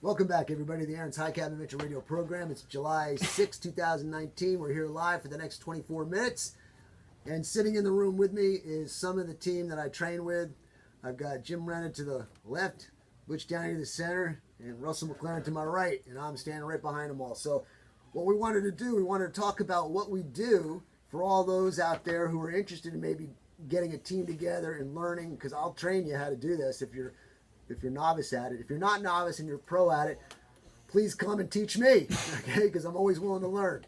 Welcome back, everybody, to the Aaron's High Cabin Adventure Radio program. It's July 6, 2019. We're here live for the next 24 minutes. And sitting in the room with me is some of the team that I train with. I've got Jim Renner to the left, Butch Downey to the center, and Russell McLaren to my right. And I'm standing right behind them all. So what we wanted to do, we wanted to talk about what we do for all those out there who are interested in maybe getting a team together and learning, because I'll train you how to do this if you're novice at it. If you're not novice and you're pro at it, please come and teach me, okay? Because I'm always willing to learn.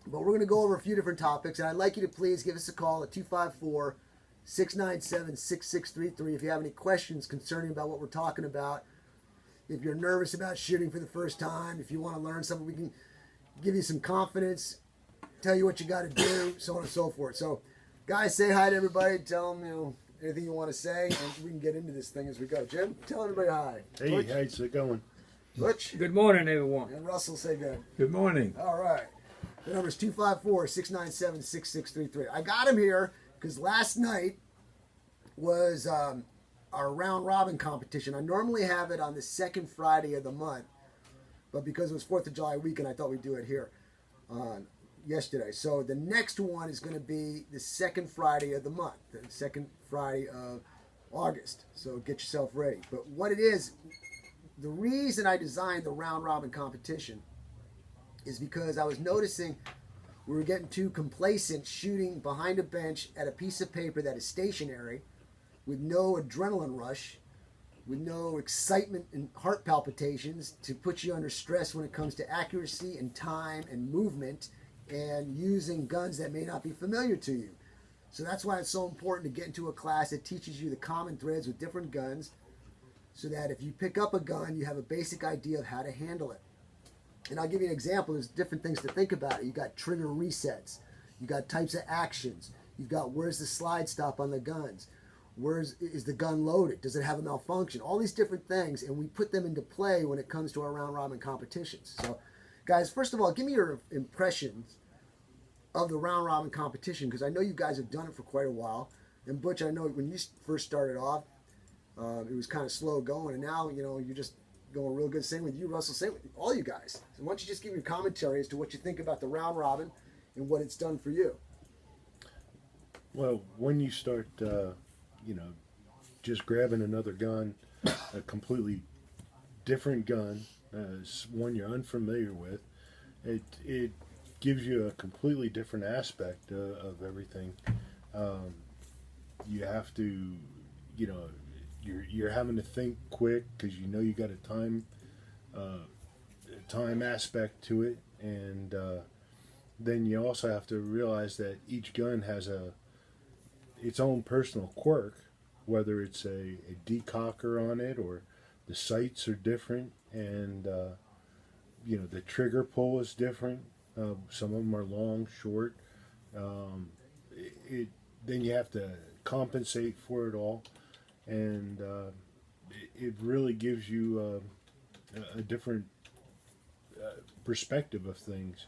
But we're going to go over a few different topics, and I'd like you to please give us a call at 254-697-6633 if you have any questions concerning about what we're talking about. If you're nervous about shooting for the first time, if you want to learn something, we can give you some confidence, tell you what you got to do, so on and so forth. So, guys, say hi to everybody. Tell them, anything you want to say, and we can get into this thing as we go. Jim, tell everybody hi. Hey, Butch? how's it going? Butch? Good morning, everyone. And Russell, say good. Good morning. All right. The number's 254-697-6633. I got him here because last night was our round robin competition. I normally have it on the second Friday of the month, but because it was 4th of July weekend, I thought we'd do it here yesterday. So the next one is going to be the second Friday of the month, the second Friday of August. So get yourself ready. But what it is, the reason I designed the round robin competition is because I was noticing we were getting too complacent shooting behind a bench at a piece of paper that is stationary with no adrenaline rush, with no excitement and heart palpitations to put you under stress when it comes to accuracy and time and movement and using guns that may not be familiar to you. So that's why it's so important to get into a class that teaches you the common threads with different guns so that if you pick up a gun, you have a basic idea of how to handle it. And I'll give you an example. There's different things to think about. You got trigger resets. You got types of actions. You've got where's the slide stop on the guns. Is the gun loaded? Does it have a malfunction? All these different things, and we put them into play when it comes to our round robin competitions. So, guys, first of all, give me your impressions of the round robin competition, because I know you guys have done it for quite a while. And Butch, I know when you first started off, it was kind of slow going, and now you're just going real good. Same with you, Russell. Same with all you guys. So why don't you just give your commentary as to what you think about the round robin and what it's done for you? Well, when you start, just grabbing another gun, a completely different gun, one you're unfamiliar with, it gives you a completely different aspect of everything. You have to, you're having to think quick because you got a time aspect to it, and then you also have to realize that each gun has its own personal quirk, whether it's a decocker on it or the sights are different, and the trigger pull is different. Some of them are long, short. Then you have to compensate for it all, and it really gives you a different perspective of things.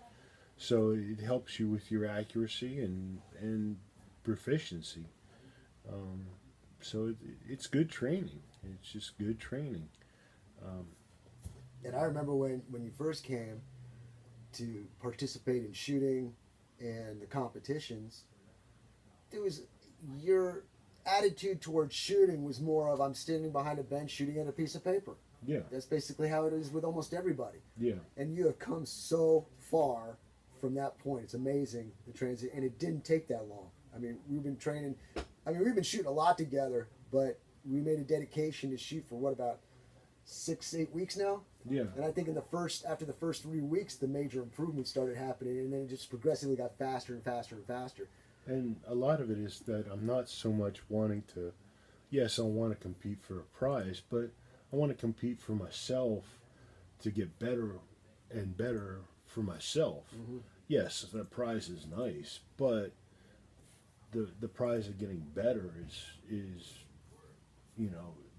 So it helps you with your accuracy and proficiency. So it's good training. It's just good training. And I remember when you first came to participate in shooting and the competitions, your attitude towards shooting was more of I'm standing behind a bench shooting at a piece of paper. Yeah. That's basically how it is with almost everybody. Yeah. And you have come so far from that point. It's amazing, the transit, and it didn't take that long. I mean, we've been training. We've been shooting a lot together, but we made a dedication to shoot for about 6-8 weeks now. Yeah. And I think after the first 3 weeks, the major improvements started happening, and then it just progressively got faster and faster and faster. And a lot of it is that I'm not so much wanting to, yes, I want to compete for a prize, but I want to compete for myself to get better and better for myself. Mm-hmm. Yes, the prize is nice, but the prize of getting better is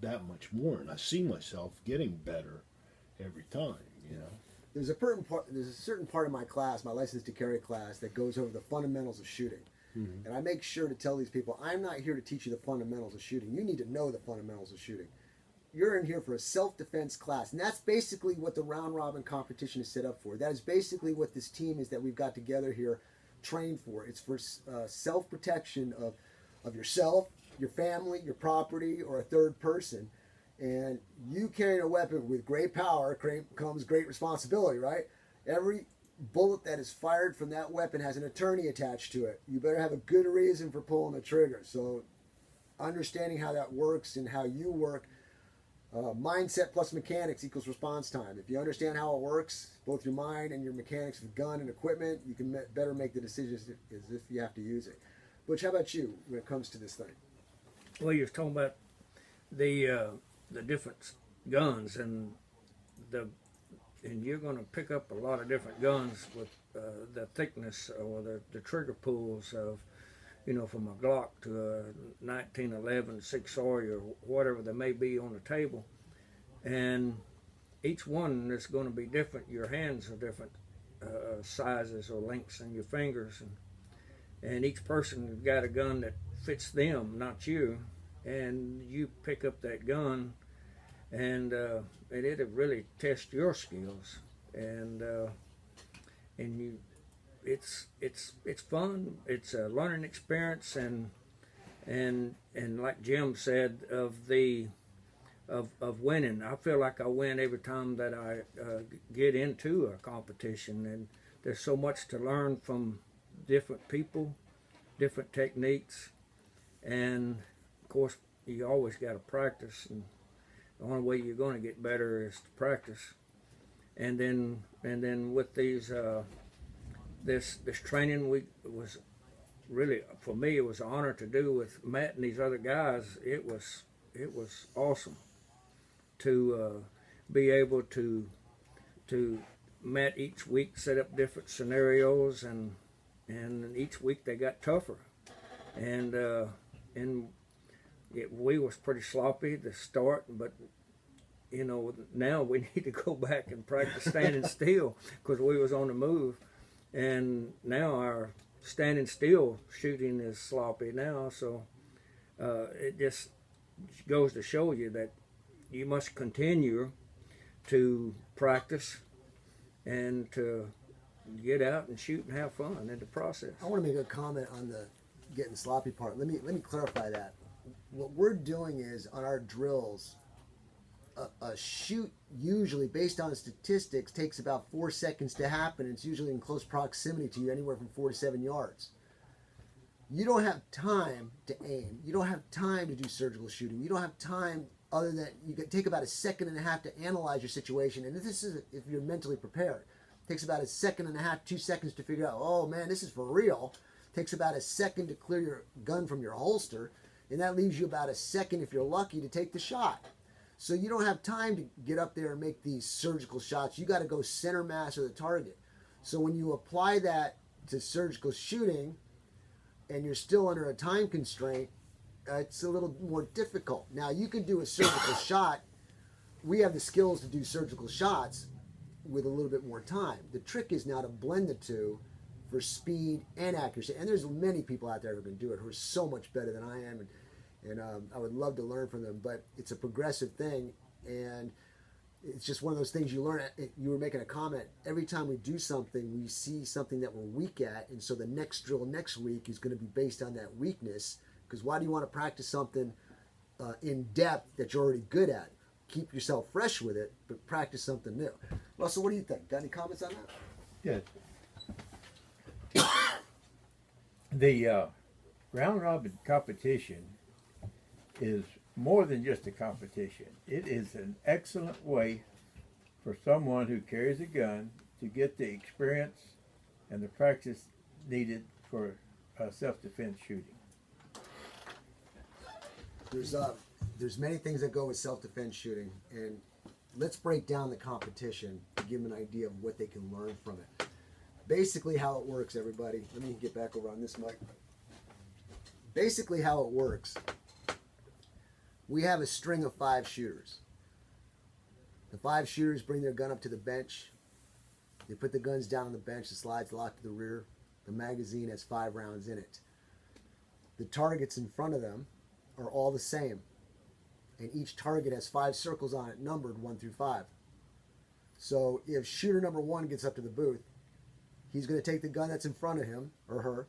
that much more, and I see myself getting better every time. There's a certain part of my class, my license to carry class, that goes over the fundamentals of shooting. Mm-hmm. And I make sure to tell these people, I'm not here to teach you the fundamentals of shooting. You need to know the fundamentals of shooting. you're in here for a self-defense class, and that's basically what the round robin competition is set up for. That is basically what this team is that we've got together here trained for. It's for self-protection of yourself, your family, your property, or a third person. And you carrying a weapon with great power comes great responsibility, right? Every bullet that is fired from that weapon has an attorney attached to it. You better have a good reason for pulling the trigger. So understanding how that works and how you work, mindset plus mechanics equals response time. If you understand how it works, both your mind and your mechanics of gun and equipment, you can better make the decisions as if you have to use it. Butch, how about you when it comes to this thing? Well, you're talking about the different guns and you're going to pick up a lot of different guns with the thickness or the trigger pulls of, from a Glock to a 1911 6-0 or whatever they may be on the table, and each one is going to be different. Your hands are different sizes or lengths in your fingers, and each person has got a gun that fits them, not you, and you pick up that gun, and it'll really test your skills, and you. It's fun. It's a learning experience, and like Jim said of winning. I feel like I win every time that I get into a competition, and there's so much to learn from different people, different techniques, and of course you always got to practice. And the only way you're going to get better is to practice. And then with these. This training week was really, for me, it was an honor to do with Matt and these other guys. It was awesome to be able to Matt each week set up different scenarios, and each week they got tougher, and we was pretty sloppy to start, but now we need to go back and practice standing still because we was on the move. And now our standing still shooting is sloppy now, so it just goes to show you that you must continue to practice and to get out and shoot and have fun in the process. I want to make a comment on the getting sloppy part. Let me clarify that. What we're doing is on our drills, a shoot usually, based on statistics, takes about 4 seconds to happen. It's usually in close proximity to you, anywhere from 4 to 7 yards. You don't have time to aim. You don't have time to do surgical shooting. You don't have time other than you can take about 1.5 seconds to analyze your situation. And this is if you're mentally prepared. It takes about 1.5 seconds, 2 seconds to figure out, oh man, this is for real. It takes about 1 second to clear your gun from your holster. And that leaves you about 1 second, if you're lucky, to take the shot. So you don't have time to get up there and make these surgical shots. You got to go center mass of the target. So when you apply that to surgical shooting and you're still under a time constraint, it's a little more difficult. Now you can do a surgical shot. We have the skills to do surgical shots with a little bit more time. The trick is now to blend the two for speed and accuracy. And there's many people out there who can do it who are so much better than I am. And I would love to learn from them, but it's a progressive thing, and it's just one of those things you learn. You were making a comment. Every time we do something, we see something that we're weak at, and so the next drill next week is going to be based on that weakness, because why do you want to practice something in depth that you're already good at? Keep yourself fresh with it, but practice something new. Russell, what do you think? Got any comments on that? Yeah. The round robin competition is more than just a competition. It is an excellent way for someone who carries a gun to get the experience and the practice needed for self-defense shooting. There's many things that go with self-defense shooting, and let's break down the competition to give them an idea of what they can learn from it. Basically how it works, everybody. Let me get back over on this mic. Basically how it works. We have a string of 5 shooters. The 5 shooters bring their gun up to the bench. They put the guns down on the bench. The slide's locked to the rear. The magazine has 5 rounds in it. The targets in front of them are all the same. and each target has 5 circles on it, numbered 1 through 5. So if shooter number 1 gets up to the booth, he's going to take the gun that's in front of him or her.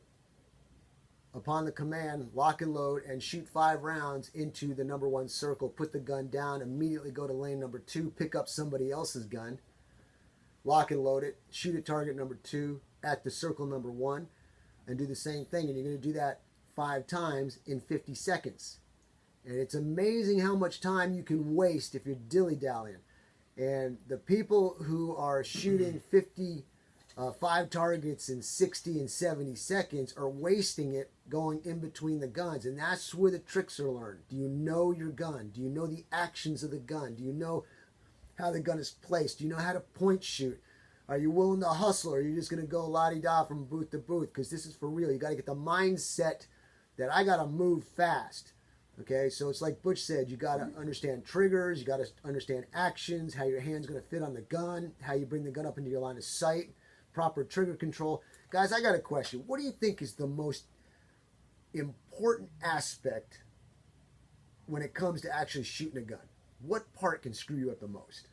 Upon the command, lock and load and shoot 5 rounds into the number 1 circle. Put the gun down, immediately go to lane number 2, pick up somebody else's gun, lock and load it, shoot at target number 2 at the circle number 1, and do the same thing. And you're going to do that 5 times in 50 seconds. And it's amazing how much time you can waste if you're dilly-dallying. And the people who are shooting 5 targets in 60 and 70 seconds are wasting it going in between the guns. And that's where the tricks are learned. Do you know your gun? Do you know the actions of the gun? Do you know how the gun is placed? Do you know how to point shoot? Are you willing to hustle, or are you just going to go la-di-da from booth to booth? Because this is for real. You got to get the mindset that I got to move fast. Okay, so it's like Butch said, you got to understand triggers, you got to understand actions, how your hand's going to fit on the gun, how you bring the gun up into your line of sight, proper trigger control. Guys, I got a question. What do you think is the most important aspect when it comes to actually shooting a gun? What part can screw you up the most?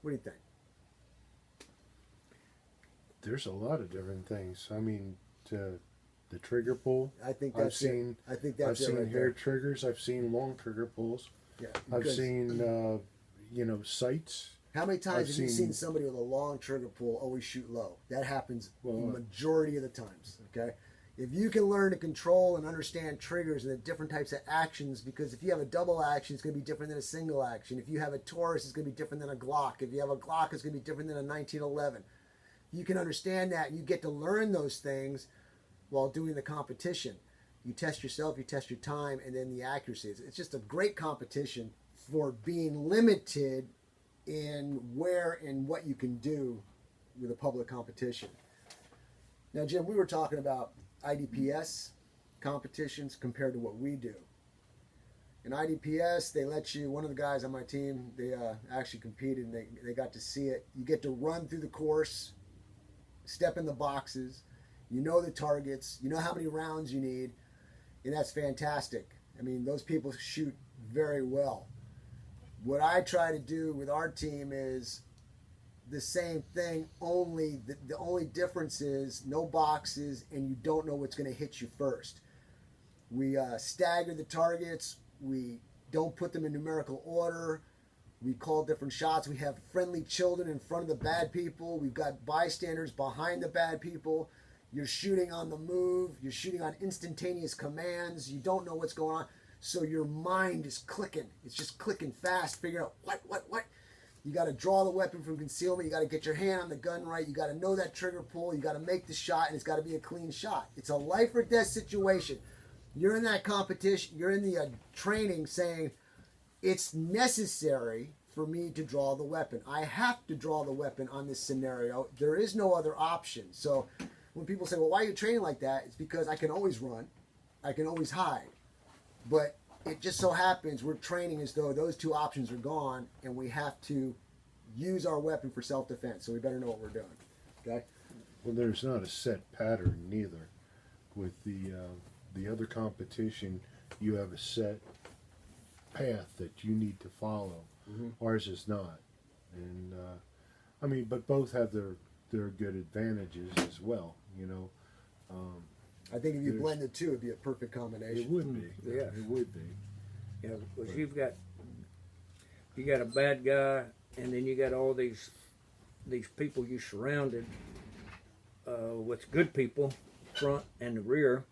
What do you think? There's a lot of different things. I mean, the trigger pull. I think that's it. I think that's I've it seen right hair there. triggers. I've seen long trigger pulls. Yeah, I've because seen, sights. how many times I've have you seen- seen somebody with a long trigger pull always shoot low? That happens Well, majority of the times. Okay, if you can learn to control and understand triggers and the different types of actions, because if you have a double action, it's going to be different than a single action. If you have a Taurus, it's going to be different than a Glock. If you have a Glock, it's going to be different than a 1911. You can understand that, and you get to learn those things while doing the competition. You test yourself, you test your time, and then the accuracy. It's just a great competition for being limited in where and what you can do with a public competition. Now, Jim, we were talking about IDPS competitions compared to what we do. In IDPS, they let you, one of the guys on my team, they actually competed, and they got to see it. You get to run through the course, step in the boxes, you know the targets, you know how many rounds you need, and that's fantastic. I mean, those people shoot very well. What I try to do with our team is the same thing, only the only difference is no boxes, and you don't know what's going to hit you first. We stagger the targets, we don't put them in numerical order, we call different shots. We have friendly children in front of the bad people. We've got bystanders behind the bad people. You're shooting on the move. You're shooting on instantaneous commands. You don't know what's going on. So your mind is clicking. It's just clicking fast, figuring out what. You got to draw the weapon from concealment. You got to get your hand on the gun right. You got to know that trigger pull. You got to make the shot, and it's got to be a clean shot. It's a life or death situation. You're in that competition. You're in the training saying, it's necessary for me to draw the weapon. I have to draw the weapon on this scenario. There is no other option. So when people say, well, why are you training like that? It's because I can always run. I can always hide. But it just so happens we're training as though those 2 options are gone, and we have to use our weapon for self-defense. So we better know what we're doing. Okay? Well, there's not a set pattern neither. With the other competition, you have a set path that you need to follow. Mm-hmm. Ours is not, and I mean, but both have their good advantages as well. You know, I think if you blend the 2, it'd be a perfect combination. it would be. Yeah. It would be. Yeah, because you got a bad guy, and then you got all these people you surrounded with good people, front and the rear,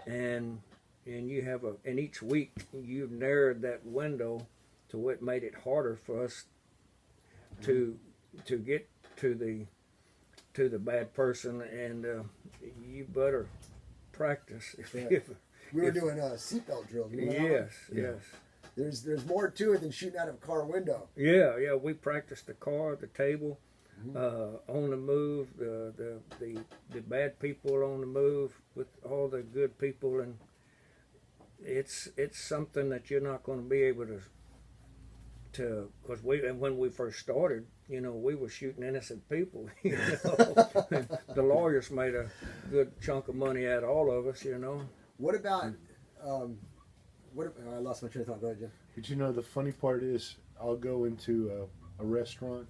and you have and each week you narrowed that window to what made it harder for us to get to the bad person, and you better practice. Yeah. We were doing seatbelt drills. You know that one? Yes. There's more to it than shooting out of a car window. Yeah. We practiced the car, the table, on the move, the bad people on the move with all the good people, and it's something that you're not going to be able to because when we first started, we were shooting innocent people. The lawyers made a good chunk of money out of all of us. What about I lost my train of thought. Go ahead, Jim. But you know, the funny part is, I'll go into a restaurant,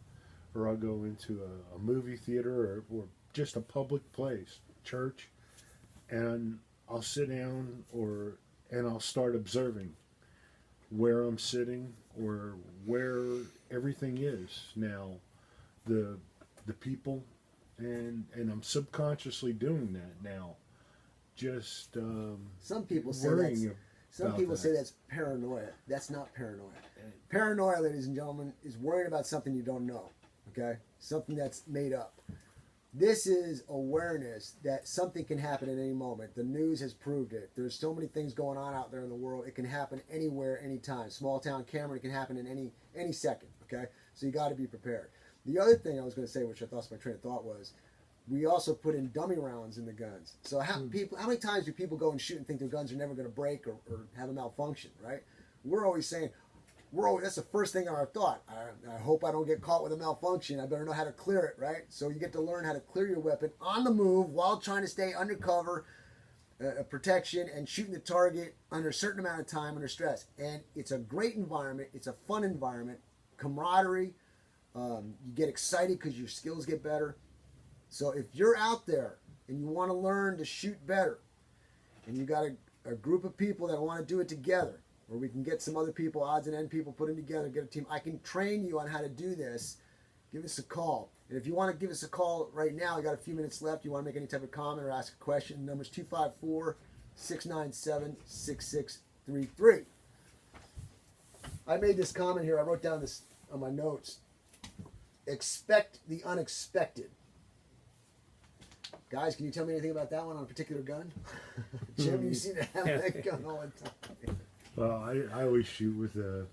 or I'll go into a movie theater, or just a public place, church, and I'll sit down, and I'll start observing where I'm sitting or where everything is now, the people, and I'm subconsciously doing that now. Just Some people say worrying that's some about people that. say that's paranoia. That's not paranoia. Paranoia, ladies and gentlemen, is worrying about something you don't know. Okay, something that's made up. This is awareness that something can happen at any moment. The news has proved it. There's so many things going on out there in the world. It can happen anywhere, anytime. Small town Cameron, it can happen in any second. Okay, so you got to be prepared. The other thing I was going to say, which I thought my train of thought was, we also put in dummy rounds in the guns. So how many times do people go and shoot and think their guns are never going to break or have a malfunction? Right? We're always saying, that's the first thing in our thought. I hope I don't get caught with a malfunction. I better know how to clear it, right? So you get to learn how to clear your weapon on the move while trying to stay undercover, protection, and shooting the target under a certain amount of time under stress. And it's a great environment. It's a fun environment, camaraderie. You get excited because your skills get better. So if you're out there and you want to learn to shoot better, and you got a group of people that want to do it together, or we can get some other people, odds and end people, put them together, get a team. I can train you on how to do this. Give us a call. And if you want to give us a call right now, I got a few minutes left. You want to make any type of comment or ask a question, the number's 254-697-6633. I made this comment here. I wrote down this on my notes. Expect the unexpected. Guys, can you tell me anything about that one on a particular gun? Jim, you seem to have that gun all the time. Well, I always shoot with a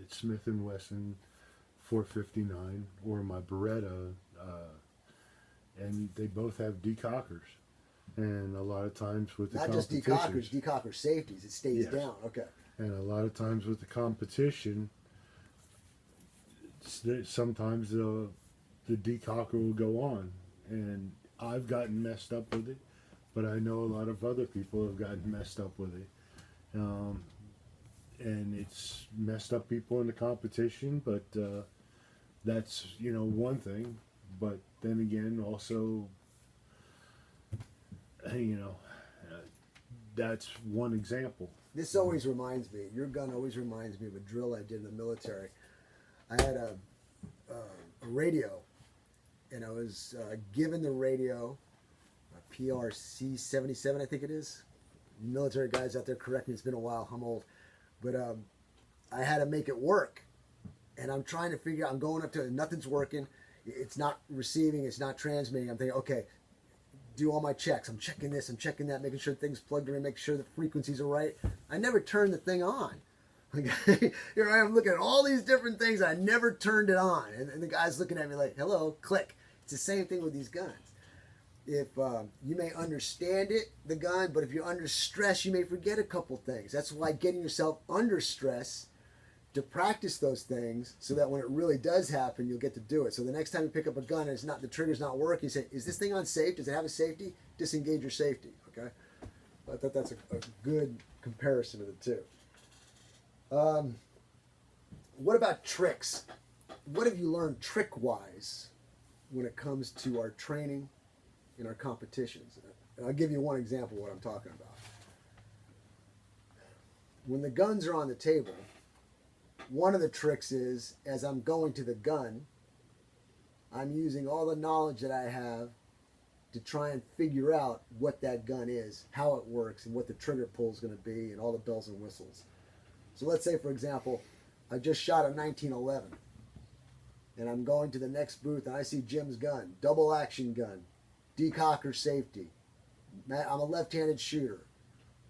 Smith & Wesson 459 or my Beretta, and they both have decockers. And a lot of times with the Not just competitions, decocker safeties. It stays Yes. down. Okay. and a lot of times with the competition, sometimes the decocker will go on, and I've gotten messed up with it, but I know a lot of other people have gotten messed up with it. And it's messed up people in the competition, but that's one thing. But then again, also, that's one example. This always reminds me, your gun always reminds me of a drill I did in the military. I had a radio, and I was given the radio, a PRC 77, I think it is. Military guys out there, correct me, it's been a while, I'm old. But I had to make it work. And I'm trying to figure out, I'm going up to it, nothing's working. It's not receiving, it's not transmitting. I'm thinking, okay, do all my checks. I'm checking this, I'm checking that, making sure things plugged in, making sure the frequencies are right. I never turned the thing on. Okay? Here I am looking at all these different things. I never turned it on. And the guy's looking at me like, hello, click. It's the same thing with these guns. If you may understand it, the gun, but if you're under stress, you may forget a couple things. That's why getting yourself under stress to practice those things, so that when it really does happen, you'll get to do it. So the next time you pick up a gun and it's not, the trigger's not working, you say, is this thing unsafe? Does it have a safety? Disengage your safety. Okay. I thought that's a good comparison of the two. What about tricks? What have you learned trick-wise when it comes to our training in our competitions? And I'll give you one example of what I'm talking about. When the guns are on the table, one of the tricks is, as I'm going to the gun, I'm using all the knowledge that I have to try and figure out what that gun is, how it works, and what the trigger pull is going to be, and all the bells and whistles. So let's say, for example, I just shot a 1911, and I'm going to the next booth, and I see Jim's gun, double action gun, decocker safety. I'm a left-handed shooter.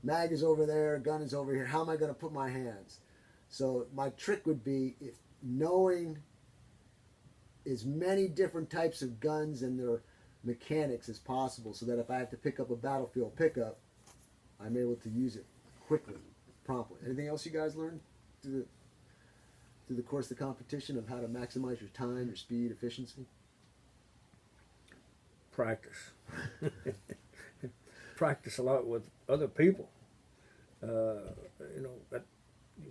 Mag is over there, gun is over here. How am I going to put my hands? So my trick would be, if knowing as many different types of guns and their mechanics as possible, so that if I have to pick up a battlefield pickup, I'm able to use it quickly, promptly. Anything else you guys learned through the course of the competition of how to maximize your time, your speed, efficiency? Practice. Practice a lot with other people.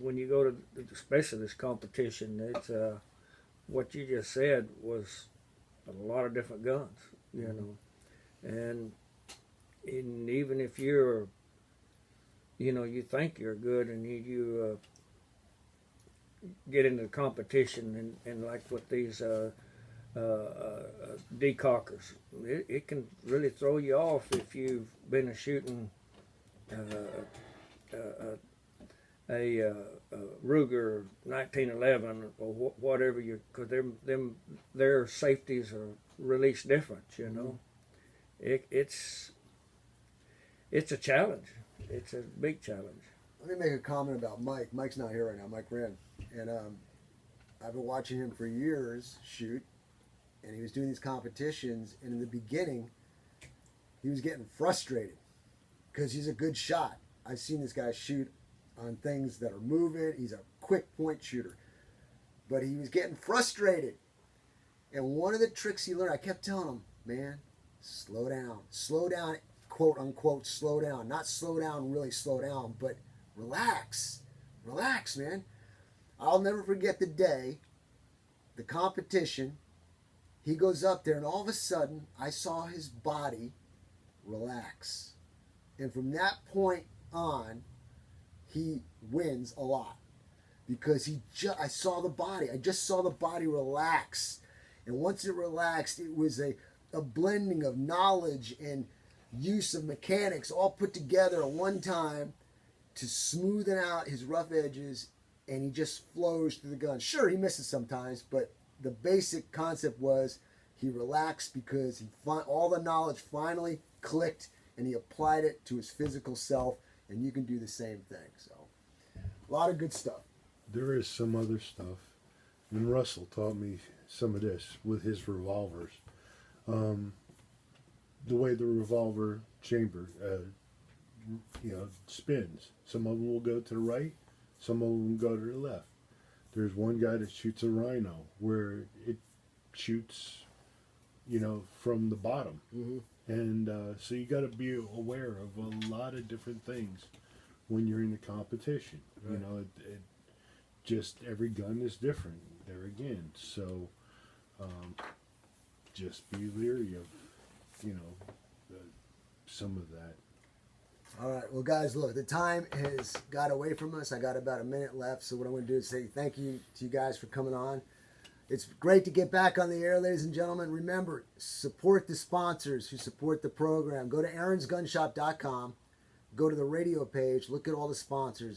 when you go to the specialist competition, it's what you just said was a lot of different guns, you know, and even if you're, you know, you think you're good and you get into the competition and like with these decockers, it can really throw you off if you've been a shooting a Ruger 1911 or whatever you, because their safeties are released different, you know. It's a challenge. It's a big challenge. Let me make a comment about Mike. Mike's not here right now, Mike Wren. And I've been watching him for years shoot, and he was doing these competitions, and in the beginning, he was getting frustrated because he's a good shot. I've seen this guy shoot on things that are moving. He's a quick point shooter. But he was getting frustrated. And one of the tricks he learned, I kept telling him, man, slow down, quote unquote, slow down. Not slow down, really slow down, but relax, man. I'll never forget the day, the competition, he goes up there and all of a sudden I saw his body relax. And from that point on, he wins a lot because I saw the body. I just saw the body relax. And once it relaxed, it was a blending of knowledge and use of mechanics all put together at one time to smoothen out his rough edges, and he just flows through the gun. Sure, he misses sometimes, but the basic concept was he relaxed because all the knowledge finally clicked and he applied it to his physical self, and you can do the same thing. So, a lot of good stuff. There is some other stuff, and Russell taught me some of this with his revolvers. The way the revolver chamber, spins. Some of them will go to the right, some of them go to the left. There's one guy that shoots a Rhino where it shoots, from the bottom. Mm-hmm. And so you got to be aware of a lot of different things when you're in the competition. Right. Just every gun is different there again. So just be leery of, some of that. All right, well, guys, look, the time has got away from us. I got about a minute left, so what I'm going to do is say thank you to you guys for coming on. It's great to get back on the air, ladies and gentlemen. Remember, support the sponsors who support the program. Go to aaronsgunshop.com, go to the radio page, look at all the sponsors.